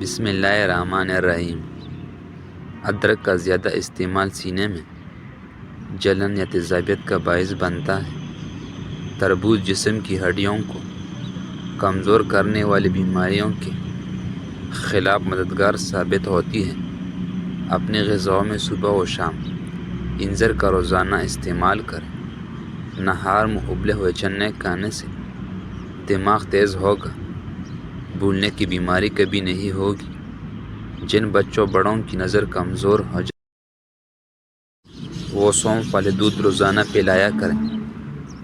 بسم اللہ الرحمن الرحیم۔ ادرک کا زیادہ استعمال سینے میں جلن یا تیزابیت کا باعث بنتا ہے۔ تربوز جسم کی ہڈیوں کو کمزور کرنے والی بیماریوں کے خلاف مددگار ثابت ہوتی ہے۔ اپنی غذاؤں میں صبح و شام انجیر کا روزانہ استعمال کریں۔ نہار میں ابلے ہوئے چنے کھانے سے دماغ تیز ہوگا، بھولنے کی بیماری کبھی نہیں ہوگی۔ جن بچوں بڑوں کی نظر کمزور ہو جائے وہ سونف والے دودھ روزانہ پلایا کریں۔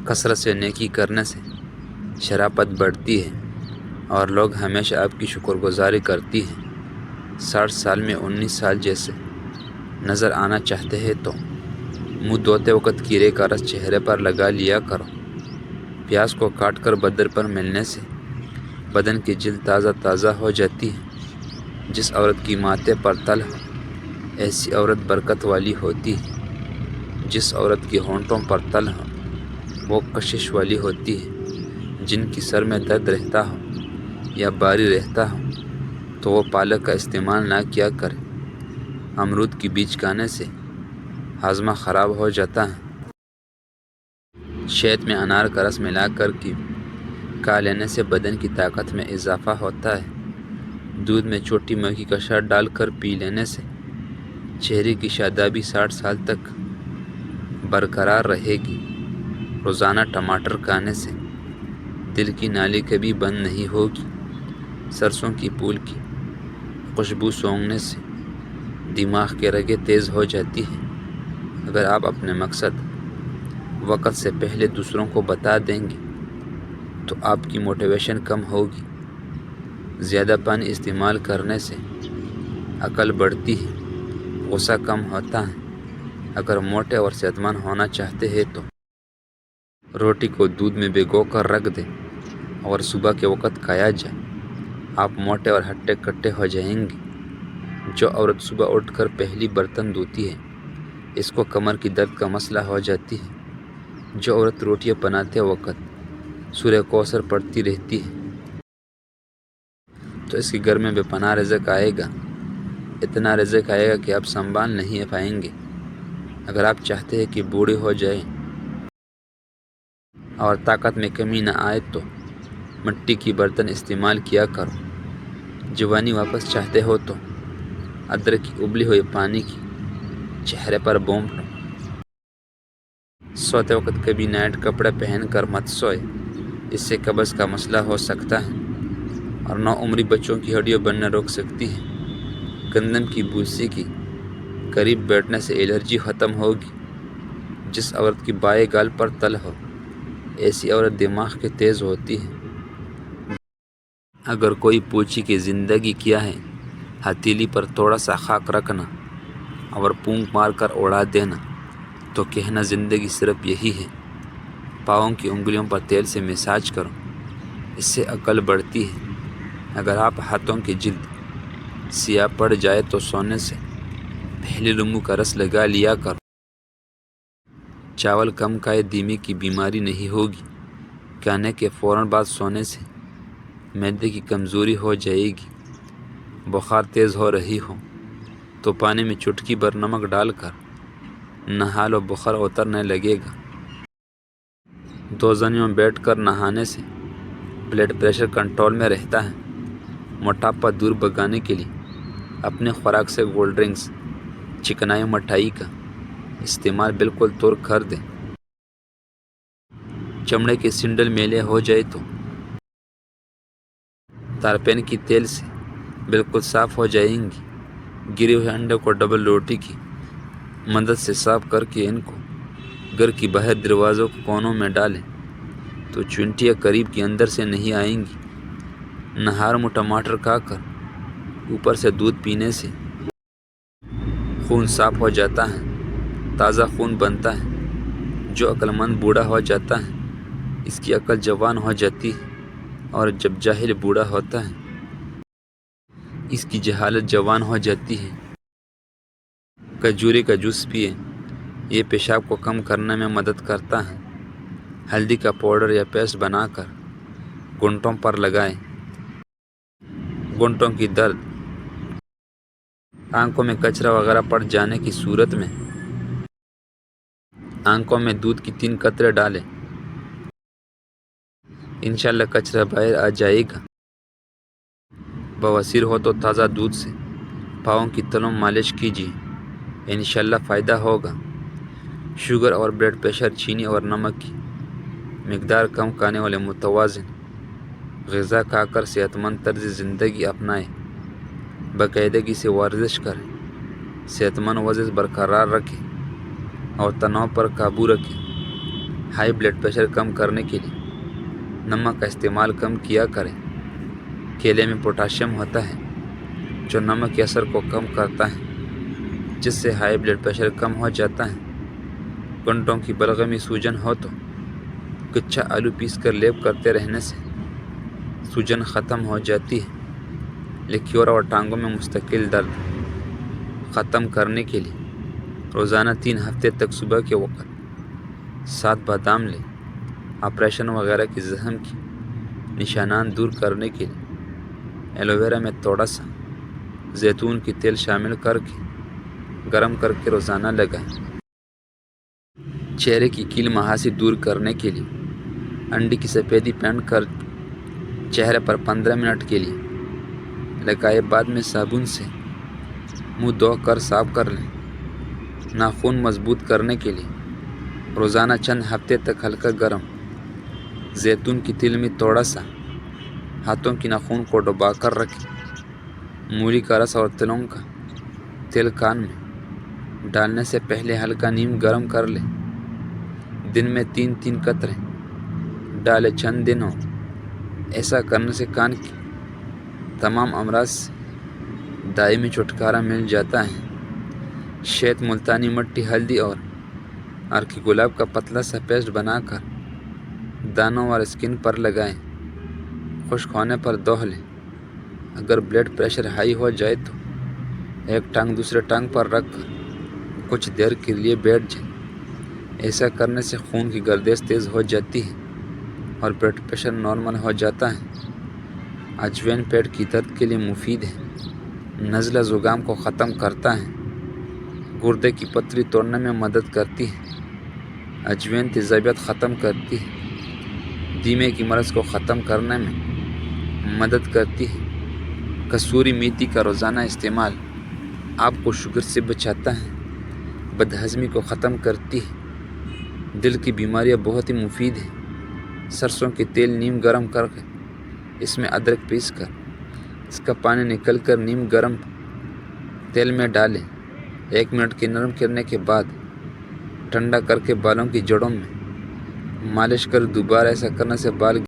کثرت سے نیکی کرنے سے شرافت بڑھتی ہے اور لوگ ہمیشہ آپ کی شکر گزاری کرتی ہیں۔ 60 سال میں 19 سال جیسے نظر آنا چاہتے ہیں تو منہ دھوتے وقت کیرے کا رس چہرے پر لگا لیا کرو۔ پیاز کو کاٹ کر بدن پر ملنے سے بدن کی جلد تازہ تازہ ہو جاتی ہے۔ جس عورت کی ماتھے پر تل ہو ایسی عورت برکت والی ہوتی ہے۔ جس عورت کی ہونٹوں پر تل ہو وہ کشش والی ہوتی ہے۔ جن کی سر میں درد رہتا ہو یا باری رہتا ہو تو وہ پالک کا استعمال نہ کیا کرے۔ امرود کی بیج کھانے سے ہاضمہ خراب ہو جاتا ہے۔ شہد میں انار کا رس ملا کر کھا لینے سے بدن کی طاقت میں اضافہ ہوتا ہے۔ دودھ میں چھوٹی مکھی کا شہد ڈال کر پی لینے سے چہرے کی شادابی 60 سال تک برقرار رہے گی۔ روزانہ ٹماٹر کھانے سے دل کی نالی کبھی بند نہیں ہوگی۔ سرسوں کی پھول کی خوشبو سونگھنے سے دماغ کے رگیں تیز ہو جاتی ہیں۔ اگر آپ اپنے مقصد وقت سے پہلے دوسروں کو بتا دیں گے تو آپ کی موٹیویشن کم ہوگی۔ زیادہ پانی استعمال کرنے سے عقل بڑھتی ہے، غصہ کم ہوتا ہے۔ اگر موٹے اور صحت مند ہونا چاہتے ہیں تو روٹی کو دودھ میں بھگو کر رکھ دیں اور صبح کے وقت کھایا جائے۔ آپ موٹے اور ہٹے کٹے ہو جائیں گے۔ جو عورت صبح اٹھ کر پہلی برتن دھوتی ہے اس کو کمر کی درد کا مسئلہ ہو جاتی ہے۔ جو عورت روٹیاں بناتے وقت سورہ کوثر پڑھتی رہتی ہے تو اس کے گھر میں بے پناہ رزق آئے گا۔ اتنا رزق آئے گا کہ آپ سنبھال نہیں پائیں گے۔ اگر آپ چاہتے ہیں کہ بوڑھے ہو جائیں اور طاقت میں کمی نہ آئے تو مٹی کی برتن استعمال کیا کرو۔ جوانی واپس چاہتے ہو تو ادرک کی ابلی ہوئی پانی کی چہرے پر بونٹ لو۔ سوتے وقت کبھی نائٹ کپڑے پہن کر مت سوئے، اس سے قبض کا مسئلہ ہو سکتا ہے اور نو عمری بچوں کی ہڈیاں بننا روک سکتی ہے۔ گندم کی بھوسی کی قریب بیٹھنے سے الرجی ختم ہوگی۔ جس عورت کی بائیں گال پر تل ہو ایسی عورت دماغ کی تیز ہوتی ہے۔ اگر کوئی پوچھے کہ زندگی کیا ہے، ہتھیلی پر تھوڑا سا خاک رکھنا اور پونک مار کر اڑا دینا تو کہنا زندگی صرف یہی ہے۔ پاؤں کی انگلیوں پر تیل سے مساج کرو، اس سے عقل بڑھتی ہے۔ اگر آپ ہاتھوں کی جلد سیاہ پڑ جائے تو سونے سے پہلے لیموں کا رس لگا لیا کرو۔ چاول کم کھائے دھیمے کی بیماری نہیں ہوگی۔ کھانے کے فوراً بعد سونے سے معدے کی کمزوری ہو جائے گی۔ بخار تیز ہو رہی ہو تو پانی میں چٹکی بھر نمک ڈال کر نہا لو، بخار اترنے لگے گا۔ دو زانیوں میں بیٹھ کر نہانے سے بلڈ پریشر کنٹرول میں رہتا ہے۔ موٹاپا دور بھگانے کے لیے اپنے خوراک سے کولڈ ڈرنکس، چکنائی، مٹھائی کا استعمال بالکل دور کر دیں۔ چمڑے کے سینڈل میلے ہو جائے تو تارپین کی تیل سے بالکل صاف ہو جائیں گی۔ گرے ہوئے انڈے کو ڈبل روٹی کی مدد سے صاف کر کے ان کو گھر کی باہر دروازوں کو کونوں میں ڈالیں تو چونٹیاں قریب کے اندر سے نہیں آئیں گی۔ نہار میں ٹماٹر کھا کر اوپر سے دودھ پینے سے خون صاف ہو جاتا ہے، تازہ خون بنتا ہے۔ جو عقل مند بوڑھا ہو جاتا ہے اس کی عقل جوان ہو جاتی ہے، اور جب جاہل بوڑھا ہوتا ہے اس کی جہالت جوان ہو جاتی ہے۔ کھجور کا جوس پیئے، یہ پیشاب کو کم کرنے میں مدد کرتا ہے۔ ہلدی کا پاؤڈر یا پیسٹ بنا کر گھنٹوں پر لگائیں۔ گھنٹوں کی درد آنکھوں میں کچرا وغیرہ پڑ جانے کی صورت میں آنکھوں میں دودھ کی 3 قطرے ڈالیں، انشاءاللہ کچرا باہر آ جائے گا۔ بواسیر ہو تو تازہ دودھ سے پاؤں کی تلوں مالش کیجیے، انشاءاللہ فائدہ ہوگا۔ شوگر اور بلڈ پریشر، چینی اور نمک کی مقدار کم کھانے والے متوازن غذا کھا کر صحت مند طرز زندگی اپنائیں، باقاعدگی سے ورزش کریں، صحت مند وزن برقرار رکھیں اور تناؤ پر قابو رکھیں۔ ہائی بلڈ پریشر کم کرنے کے لیے نمک کا استعمال کم کیا کریں۔ کیلے میں پوٹاشیم ہوتا ہے جو نمک کے اثر کو کم کرتا ہے، جس سے ہائی بلڈ پریشر کم ہو جاتا ہے۔ گھنٹوں کی بلغمی سوجن ہو تو کچا آلو پیس کر لیپ کرتے رہنے سے سوجن ختم ہو جاتی ہے۔ لکیور اور ٹانگوں میں مستقل درد ختم کرنے کے لیے روزانہ 3 ہفتے تک صبح کے وقت 7 بادام لیں۔ آپریشن وغیرہ کی زخم کی نشانات دور کرنے کے لیے ایلو ویرا میں تھوڑا سا زیتون کی تیل شامل کر کے گرم کر کے روزانہ لگائیں۔ چہرے کی کیل مہاسی دور کرنے کے لیے انڈے کی سفیدی پینٹ کر چہرے پر 15 منٹ کے لیے لگائے، بعد میں صابن سے منہ دھو کر صاف کر لیں۔ ناخن مضبوط کرنے کے لیے روزانہ چند ہفتے تک ہلکا گرم زیتون کی تیل میں تھوڑا سا ہاتھوں کی ناخن کو ڈبا کر رکھیں۔ مولی کا رس اور تلوں کا تیل کان میں ڈالنے سے پہلے ہلکا نیم گرم کر لیں۔ دن میں 3 قطرے ڈالیں چند دنوں۔ ایسا کرنے سے کان کی تمام امراض سے دائمی چھٹکارا مل جاتا ہے۔ شہد، ملتانی مٹی، ہلدی اور ارکی گلاب کا پتلا سا پیسٹ بنا کر دانوں اور اسکن پر لگائیں، خشک ہونے پر دھو لیں۔ اگر بلڈ پریشر ہائی ہو جائے تو ایک ٹانگ دوسرے ٹانگ پر رکھ کر کچھ دیر کے لیے بیٹھ جائیں۔ ایسا کرنے سے خون کی گردش تیز ہو جاتی ہے اور بلڈ پریشر نارمل ہو جاتا ہے۔ اجوین پیٹ کی درد کے لیے مفید ہے، نزلہ زکام کو ختم کرتا ہے، گردے کی پتلی توڑنے میں مدد کرتی ہے۔ اجوین تیزابیت ختم کرتی ہے، دیمے کی مرض کو ختم کرنے میں مدد کرتی ہے۔ کسوری میتھی کا روزانہ استعمال آپ کو شوگر سے بچاتا ہے، بد ہضمی کو ختم کرتی ہے، دل کی بیماریاں بہت ہی مفید ہیں۔ سرسوں کے تیل نیم گرم کر کے اس میں ادرک پیس کر اس کا پانی نکل کر نیم گرم تیل میں ڈالیں۔ 1 منٹ کے نرم کرنے کے بعد ٹھنڈا کر کے بالوں کی جڑوں میں مالش کر دوبارہ ایسا کرنے سے بال